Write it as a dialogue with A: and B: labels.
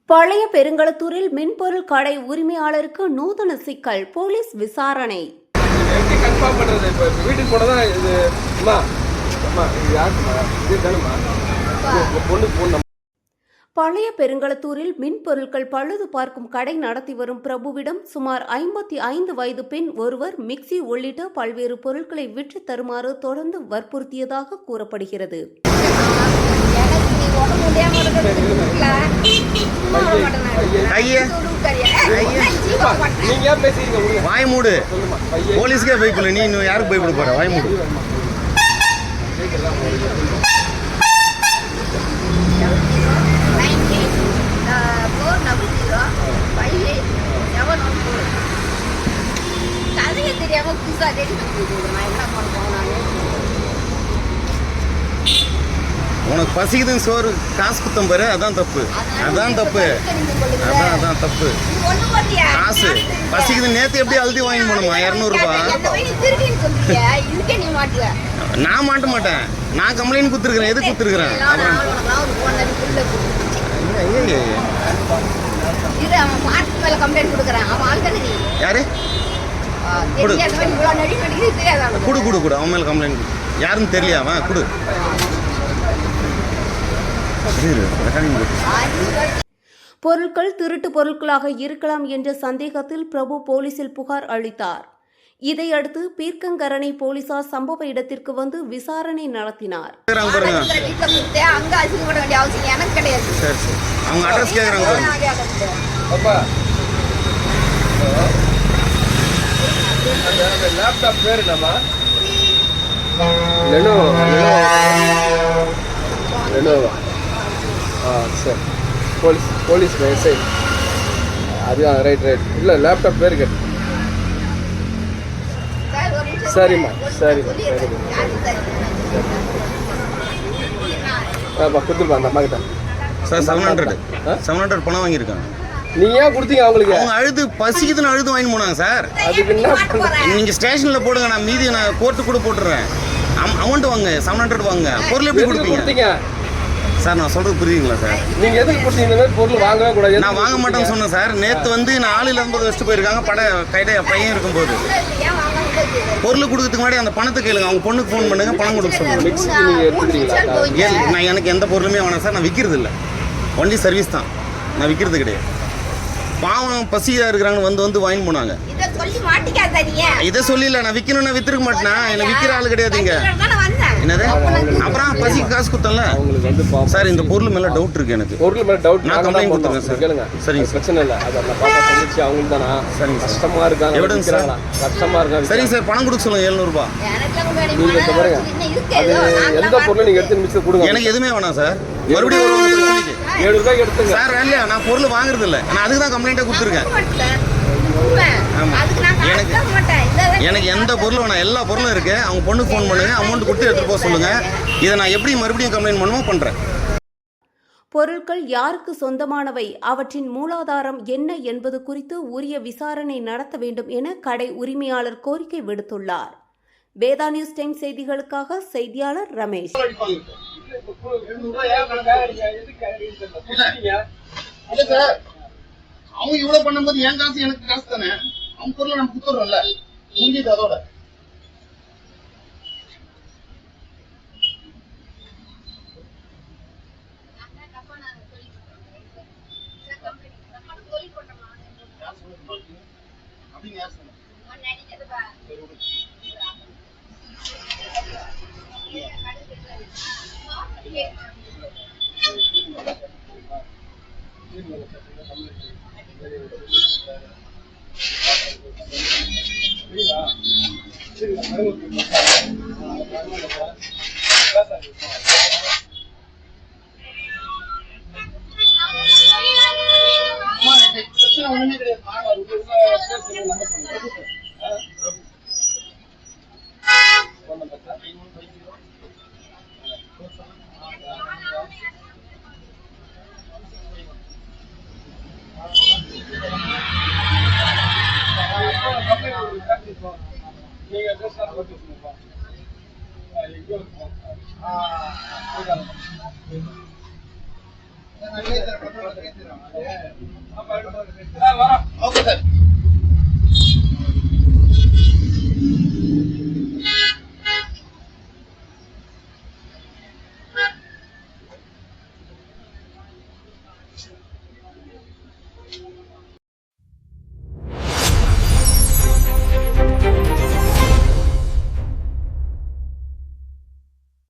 A: பழைய பெருங்களத்தூரில் மின்பொருள் கடை உரிமையாளருக்கு நூதன சிக்கல், போலீஸ் விசாரணை. பழைய பெருங்களத்தூரில் மின்பொருட்கள் பழுது பார்க்கும் கடை நடத்தி வரும் பிரபுவிடம் சுமார் 55 வயது பெண் ஒருவர் மிக்சி உள்ளிட்ட பல்வேறு பொருட்களை விற்று தருமாறு தொடர்ந்து வற்புறுத்தியதாக கூறப்படுகிறது.
B: வாய் மூடு, போலீஸ்க்கே பயப்படல, நீ இன்னும் யாருக்கு பயப்பட போற? வாய் மூடு.
C: தெரியாம புதுசா
B: உனக்கு பசிக்குதுன்னு சோறு காசு குத்தம் பாரு, அதான் தப்பு, அதான் தப்பு, அதான் தப்பு. காசு பசிக்குது, நேற்று எப்படி அழுதி வாங்கி போனோமா 200 ரூபாய்? நான் மாட்ட மாட்டேன், நான் கம்ப்ளைண்ட் குத்துருக்கிறேன். எது குத்துருக்கிறேன்? யாரு? குடு குடு குடு, அவன் மேல கம்ப்ளைண்ட் கொடு. யாருன்னு தெரியல, அவன் குடு.
A: பொருட்கள் திருட்டு பொருட்களாக இருக்கலாம் என்ற சந்தேகத்தில் பிரபு போலீசில் புகார் அளித்தார். இதையடுத்து பீர்க்கங்கரணை போலீசார் சம்பவ இடத்திற்கு வந்து விசாரணை நடத்தினார்.
D: சரி, போலீஸ் மெசேஜ் அதுதான். ரைட் இல்லை, லேப்டாப் பேர் கேட்டு. சரிம்மா சரிம்மா கொடுத்துருப்பா அந்த அம்மா கிட்ட.
B: சார் 700 பணம் வாங்கியிருக்காங்க.
D: நீ ஏன் கொடுத்தீங்க அவங்களுக்கு?
B: அவங்க அழுது பசிக்குதுன்னு அழுது வாங்கி போனாங்க சார்.
D: அதுக்கு என்ன
B: நீங்கள் ஸ்டேஷனில் போடுங்க, நான் மீதி நான் கோர்ட்டு கூட போட்டுறேன். அமௌண்ட் வாங்க, 700 வாங்க. பொருள் எப்படி கொடுப்பீங்க சார்? நான் சொல்றது புரியுதுங்களா சார்?
D: நீங்க எதுக்கு கொடுத்தீங்க? இந்த மாதிரி பொருள் வாங்கவே கூடாது.
B: நான் வாங்க மாட்டேன்னு சொன்னேன் சார். நேற்று வந்து நான் ஆளில் 50 வச்சுட்டு போயிருக்காங்க. பையன் இருக்கும்போது பொருள் கொடுக்கறதுக்கு முன்னாடி அந்த பணத்தை கேளுங்க. அவங்க பொண்ணுக்கு ஃபோன் பண்ணுங்க, பணம் கொடுக்க சொல்லுங்க. நான் எனக்கு எந்த பொருளுமே வேணாம் சார். நான் விற்கிறது இல்லை, ஒன்லி சர்வீஸ் தான், நான் விற்கிறது கிடையாது. பாவம் பசியா இருக்கிறாங்கன்னு வந்து வாங்கி போனாங்க. இதை சொல்லல, நான் விற்கணும்னா வித்துருக்க மாட்டேனா? என்ன விற்கிற ஆள் கிடையாதுங்க. என்னது? அப்புறம் பசிக்கு காசு கொடுத்தல சார். இந்த பொருள் மேல டவுட் இருக்கு எனக்கு.
D: பொருள் மேல டவுட்,
B: நான் கம்ப்ளைண்ட் கொடுத்துருக்கேன் சார்.
D: கேளுங்க. சரிங்க, பிரச்சனை இல்லை. அது அந்த பாப்பா சொல்லிச்சு, அவங்களுக்கு தானா? சரிங்க, கஷ்டமா இருக்காங்க. Evidence sir? கஷ்டமா இருக்காங்க.
B: சரிங்க சார், பணம் கொடுக்க சொல்லுங்க. 700 ரூபாய்.
D: நீங்க பாருங்க, அது எந்த பொருளும் நீங்க எடுத்து மிச்சம் கொடுங்க.
B: எனக்கு எதுவுமே வேணாம் சார். மறுபடியும் ஒரு
D: 7 ரூபாய்க்கு எடுத்துங்க
B: சார். இல்லையா, நான் பொருள் வாங்குறது இல்லை, நான் அதுக்கு தான் கம்ப்ளைண்ட்டை கொடுத்துருக்கேன். எனக்கு எந்த பொருளும் வேணாம், எல்லா பொருளும் இருக்கு. அவங்க பொண்ணுக்கு ஃபோன் பண்ணுங்க, அமௌண்ட் கொடுத்து எடுத்துட்டு போக சொல்லுங்க. இதை நான் எப்படி மறுபடியும் கம்ப்ளைண்ட் பண்ணுவோம் பண்றேன்.
A: பொருட்கள் யாருக்கு சொந்தமானவை, அவற்றின் மூலாதாரம் என்ன என்பது குறித்து உரிய விசாரணை நடத்த வேண்டும் என கடை உரிமையாளர் கோரிக்கை விடுத்துள்ளார். வேதா நியூஸ் டைம் செய்திகளுக்காக செய்தியாளர் ரமேஷ்.
B: அவங்க இவ்வளவு பண்ணும்போது என் காசு எனக்கு காசு தானே. அவங்க பொருளை நம்ம குத்துறோம்ல, முடிஞ்சது அதோட. அப்படின்னு யார் சொன்னா? ஒண்ணுமே கிடையாது. Okay sir.